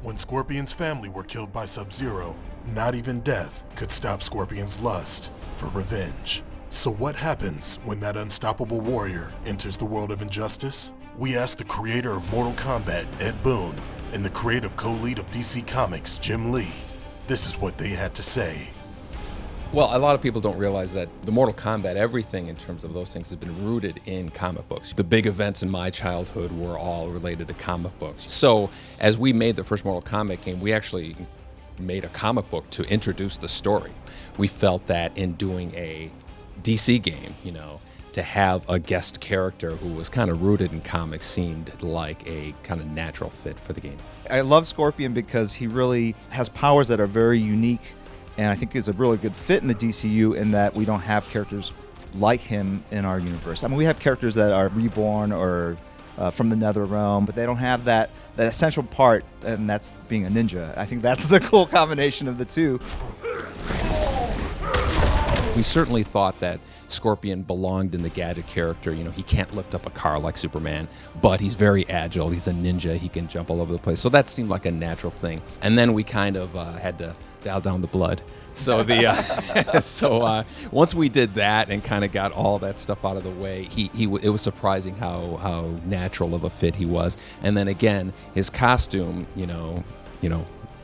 When Scorpion's family were killed by Sub-Zero, not even death could stop Scorpion's lust for revenge. So what happens when that unstoppable warrior enters the world of injustice? We asked the creator of Mortal Kombat, Ed Boon, and the creative co-lead of DC Comics, Jim Lee. This is what they had to say. Well, a lot of people don't realize that the Mortal Kombat, everything in terms of those things has been rooted in comic books. The big events in my childhood were all related to comic books. So as we made the first Mortal Kombat game, we actually made a comic book to introduce the story. We felt that in doing a DC game, to have a guest character who was kind of rooted in comics seemed like a kind of natural fit for the game. I love Scorpion because he really has powers that are very unique, and I think is a really good fit in the DCU in that we don't have characters like him in our universe. I mean, we have characters that are reborn or from the Nether Realm, but they don't have that essential part, and that's being a ninja. I think that's the cool combination of the two. We certainly thought that Scorpion belonged in the gadget character. He can't lift up a car like Superman, but he's very agile. He's a ninja. He can jump all over the place. So that seemed like a natural thing. And then we kind of had to dial down the blood. So once we did that and kind of got all that stuff out of the way, it was surprising how natural of a fit he was. And then again, his costume,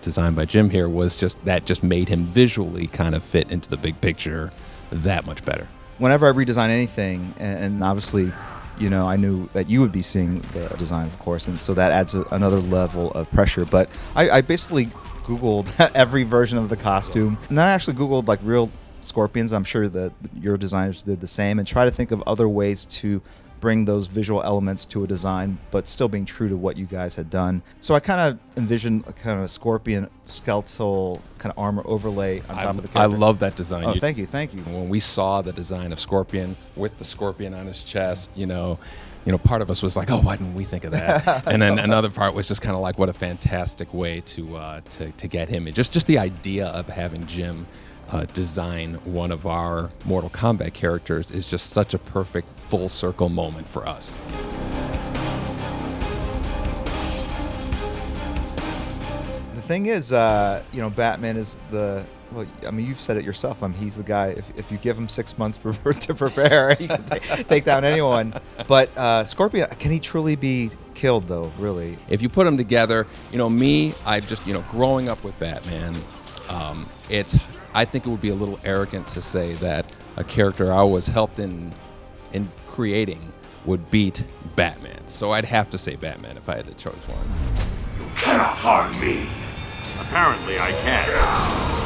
designed by Jim here, was just made him visually kind of fit into the big picture that much better. Whenever I redesign anything, and obviously, I knew that you would be seeing the design, of course, and so that adds another level of pressure. But I basically Googled every version of the costume, and then I actually Googled like real Scorpions. I'm sure that your designers did the same, and try to think of other ways to bring those visual elements to a design, but still being true to what you guys had done. So I kind of envisioned a kind of a Scorpion skeletal kind of armor overlay on top of the character. I love that design. Oh, thank you. When we saw the design of Scorpion with the scorpion on his chest, part of us was like, oh, why didn't we think of that? And then another part was just kind of like, what a fantastic way to get him in. Just the idea of having Jim design one of our Mortal Kombat characters is just such a perfect full circle moment for us. The thing is, Batman is you've said it yourself. He's the guy, if you give him 6 months to prepare, he can take down anyone. But Scorpion, can he truly be killed, though, really? If you put them together, I just, growing up with Batman, I think it would be a little arrogant to say that a character I was helped in creating would beat Batman. So I'd have to say Batman if I had to choose one. You cannot harm me. Apparently I can.